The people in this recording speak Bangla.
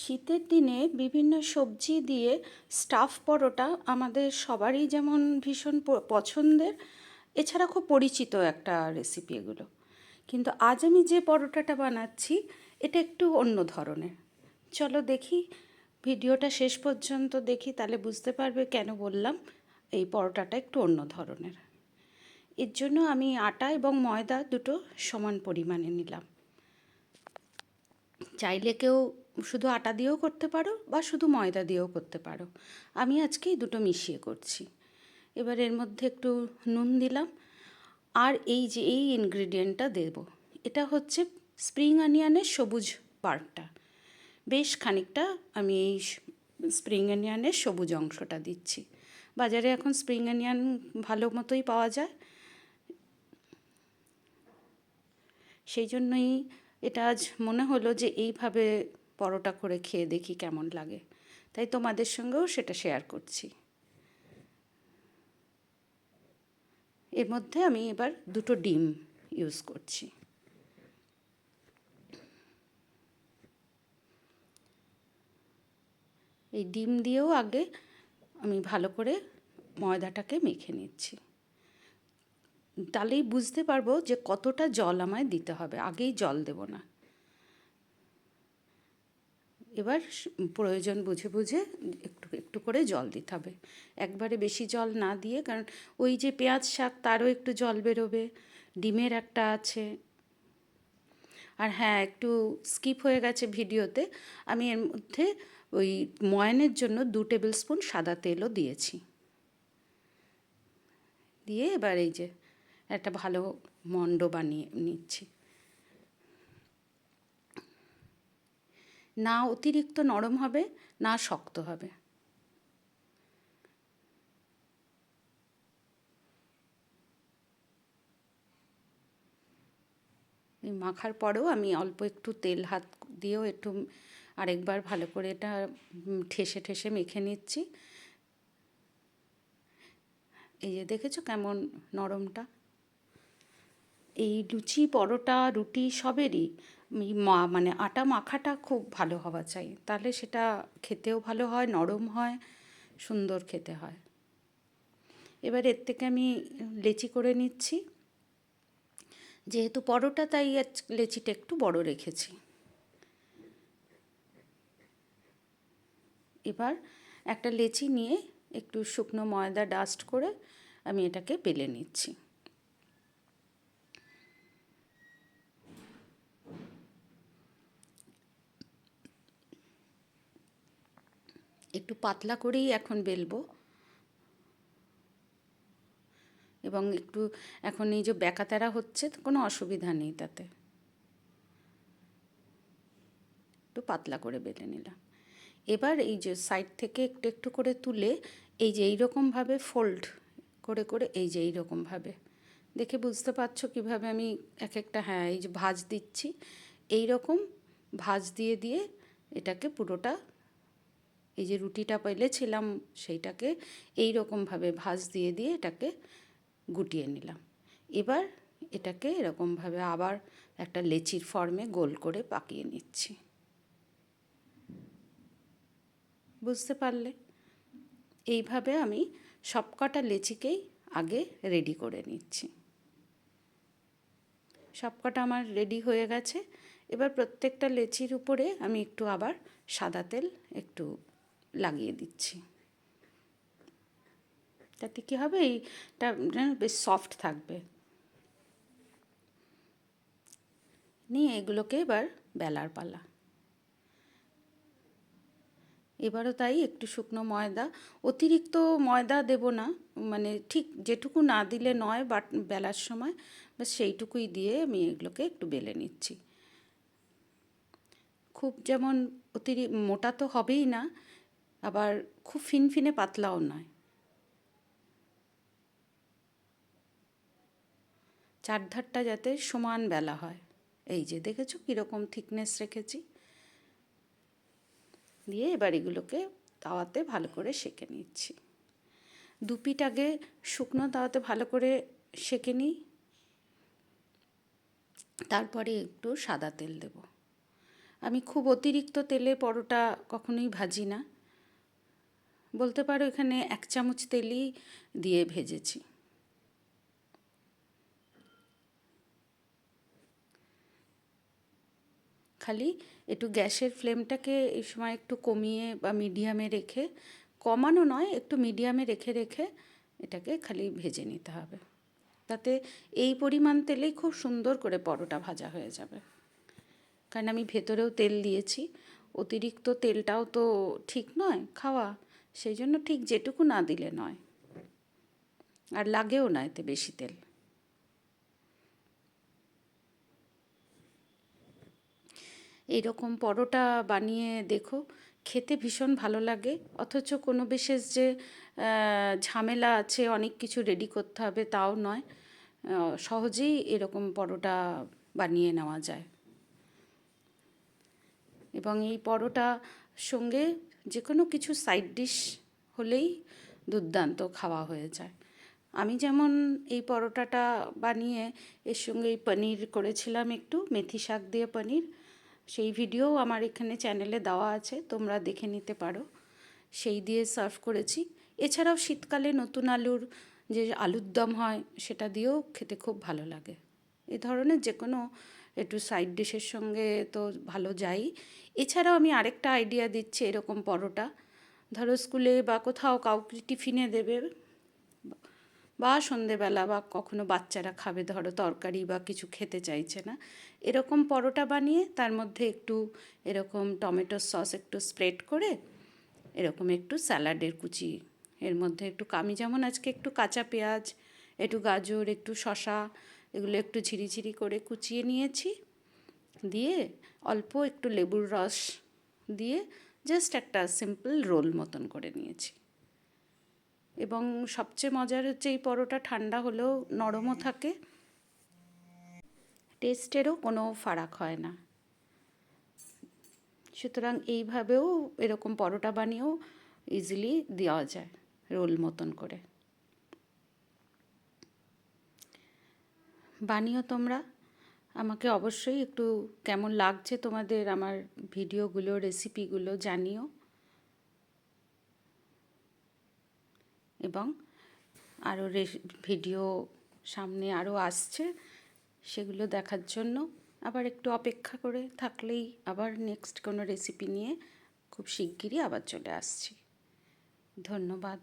শীতের দিনে বিভিন্ন সবজি দিয়ে স্টাফ পরোটা আমাদের সবারই যেমন ভীষণ পছন্দের, এছাড়া খুব পরিচিত একটা রেসিপি এগুলো। কিন্তু আজ আমি যে পরোটাটা বানাচ্ছি এটা একটু অন্য ধরনের। চলো দেখি, ভিডিওটা শেষ পর্যন্ত দেখি, তাহলে বুঝতে পারবে কেন বললাম এই পরোটাটা একটু অন্য ধরনের। এর জন্য আমি আটা এবং ময়দা দুটো সমান পরিমাণে নিলাম। চাইলে কেউ শুধু আটা দিয়েও করতে পারো বা শুধু ময়দা দিয়েও করতে পারো। আমি আজকে এই দুটো মিশিয়ে করছি। এবার এর মধ্যে একটু নুন দিলাম, আর এই যে এই ইনগ্রিডিয়েন্টটা দেব, এটা হচ্ছে স্প্রিং অনিয়নের সবুজ পার্টটা। বেশ খানিকটা আমি এই স্প্রিং অনিয়নের সবুজ অংশটা দিচ্ছি। বাজারে এখন স্প্রিং অনিয়ন ভালো মতোই পাওয়া যায়, সেই জন্যই এটা আজ মনে হলো যে এইভাবে পরোটা করে খেয়ে দেখি কেমন লাগে, তাই তোমাদের সঙ্গেও সেটা শেয়ার করছি। এর মধ্যে আমি এবার দুটো ডিম ইউজ করছি। এই ডিম দিয়েও আগে আমি ভালো করে ময়দাটাকে মেখে নিচ্ছি, তাহলেই বুঝতে পারবো যে কতটা জল আমায় দিতে হবে, আগেই জল দেব না। এবার প্রয়োজন বুঝে বুঝে একটু একটু করে জল দিতে হবে, একবারে বেশি জল না দিয়ে, কারণ ওই যে পেঁয়াজ শাক তারও একটু জল বেরোবে, ডিমের একটা আছে। আর হ্যাঁ, একটু স্কিপ হয়ে গেছে ভিডিওতে, আমি এর মধ্যে ওই ময়ানের জন্য 2 টেবিল স্পুন সাদা তেলও দিয়েছি। দিয়ে এবার এই যে একটা ভালো মণ্ড বানিয়ে নিচ্ছি। না অতিরিক্ত নরম হবে না শক্ত হবে। এই মাখার পরেও আমি অল্প একটু তেল হাত দিয়েও একটু আরেকবার ভালো করে এটা ঠেসে ঠেসে মেখে নিচ্ছি। এই যে দেখেছো কেমন নরমটা। এই লুচি পরোটা রুটি সবেরই মানে আটা মাখাটা খুব ভালো হওয়া চাই, তাহলে সেটা খেতেও ভালো হয়, নরম হয়, সুন্দর খেতে হয়। এবার এর থেকে আমি লেচি করে নিচ্ছি, যেহেতু পরোটা তাই লেচিটা একটু বড় রেখেছি। এবার একটা লেচি নিয়ে একটু শুকনো ময়দা ডাস্ট করে আমি এটাকে বেলে নিচ্ছি। একটু পাতলা করেই এখন বেলবো, এবং একটু এখন এই যে ব্যাকাতেরা হচ্ছে কোনো অসুবিধা নেই, তাতে একটু পাতলা করে বেলে নিলাম। এবার এই যে সাইড থেকে একটু একটু করে তুলে এই যে এইরকমভাবে ফোল্ড করে করে এই যে এইরকমভাবে, দেখে বুঝতে পারছো কীভাবে আমি এক একটা, হ্যাঁ এই যে ভাঁজ দিচ্ছি, এই রকম ভাঁজ দিয়ে দিয়ে এটাকে পুরোটা, এই যে রুটিটা পেলেছিলাম সেইটাকে এই রকমভাবে ভাঁজ দিয়ে দিয়ে এটাকে গুটিয়ে নিলাম। এবার এটাকে এরকমভাবে আবার একটা লেচির ফর্মে গোল করে পাকিয়ে নিচ্ছি। বুঝতে পারলে? এইভাবে আমি সবকটা লেচিকেই আগে রেডি করে নিচ্ছি। সবকটা আমার রেডি হয়ে গেছে। এবার প্রত্যেকটা লেচির উপরে আমি একটু আবার সাদা তেল একটু লাগিয়ে দিচ্ছি, তাতে কী হবে, এইটা বেশ সফট থাকবে। নিয়ে এগুলোকে এবার বেলার পালা। এবারও তাই একটু শুকনো ময়দা, অতিরিক্ত ময়দা দেব না, মানে ঠিক যেটুকু না দিলে নয় বাট বেলার সময়, বাস সেইটুকুই দিয়ে আমি এগুলোকে একটু বেলে নিচ্ছি। খুব যেমন মোটা তো হবেই না, আবার খুব ফিনফিনে পাতলাও নয়। চারধারটা যাতে সমান বেলা হয়। এই যে দেখেছো কীরকম থিকনেস রেখেছি। দিয়ে এবার এগুলোকে তাওয়াতে ভালো করে সেঁকে নিচ্ছি। দু পিঠ আগে শুকনো তাওয়াতে ভালো করে সেঁকে নিই, তারপরে একটু সাদা তেল দেব। আমি খুব অতিরিক্ত তেলে পরোটা কখনোই ভাজি না, বলতে পারো এখানে 1 চামচ তেলই দিয়ে ভেজেছি। খালি একটু গ্যাসের ফ্লেমটাকে এই সময় একটু কমিয়ে বা মিডিয়ামে রেখে, কমানো নয়, একটু মিডিয়ামে রেখে রেখে এটাকে খালি ভেজে নিতে হবে। তাতে এই পরিমাণ তেলেই খুব সুন্দর করে পরোটা ভাজা হয়ে যাবে। কারণ আমি ভেতরেও তেল দিয়েছি, অতিরিক্ত তেলটাও তো ঠিক নয় খাওয়া, সেই জন্য ঠিক যেটুকু না দিলে নয়, আর লাগেও না এতে বেশি তেল। এইরকম পরোটা বানিয়ে দেখো, খেতে ভীষণ ভালো লাগে, অথচ কোনো বিশেষ যে ঝামেলা আছে অনেক কিছু রেডি করতে হবে তাও নয়, সহজেই এরকম পরোটা বানিয়ে নেওয়া যায়। এবং এই পরোটা সঙ্গে যে কোনো কিছু সাইড ডিশ হলেই দুর্দান্ত খাওয়া হয়ে যায়। আমি যেমন এই পরোটাটা বানিয়ে এর সঙ্গে এই পনির করেছিলাম, একটু মেথি শাক দিয়ে পনির, সেই ভিডিও আমার এখানে চ্যানেলে দেওয়া আছে, তোমরা দেখে নিতে পারো। সেই দিয়ে সার্ভ করেছি। এছাড়াও শীতকালে নতুন আলুর যে আলুর দম হয় সেটা দিয়েও খেতে খুব ভালো লাগে। এ ধরনের যে কোনো একটু সাইড ডিশের সঙ্গে তো ভালো যাই। এছাড়াও আমি আরেকটা আইডিয়া দিচ্ছি, এরকম পরোটা ধরো স্কুলে বা কোথাও কাউকে টিফিনে দেবে, বা সন্ধেবেলা বা কখনো বাচ্চারা খাবে, ধরো তরকারি বা কিছু খেতে চাইছে না, এরকম পরোটা বানিয়ে তার মধ্যে একটু এরকম টমেটো সস একটু স্প্রেড করে, এরকম একটু স্যালাডের কুচি এর মধ্যে একটু, আমি যেমন আজকে একটু কাঁচা পেঁয়াজ, একটু গাজর, একটু শসা, এগুলো একটু ঝিরিঝিরি করে কুচিয়ে নিয়েছি, দিয়ে অল্প একটু লেবুর রস দিয়ে জাস্ট একটা সিম্পল রোল মতন করে নিয়েছি। এবং সবচেয়ে মজার হচ্ছে এই পরোটা ঠান্ডা হলেও নরমও থাকে, টেস্টেরও কোনো ফারাক হয় না। সুতরাং এইভাবেও এরকম পরোটা বানিয়েও ইজিলি দেওয়া যায় রোল মতন করে। বানিও তোমরা, আমাকে অবশ্যই একটু কেমন লাগছে তোমাদের আমার ভিডিওগুলো, রেসিপিগুলো জানিও। এবং আরও ভিডিও সামনে আরও আসছে, সেগুলো দেখার জন্য আবার একটু অপেক্ষা করে থাকলেই আবার নেক্সট কোনো রেসিপি নিয়ে খুব শিগগিরই আবার চলে আসছি। ধন্যবাদ।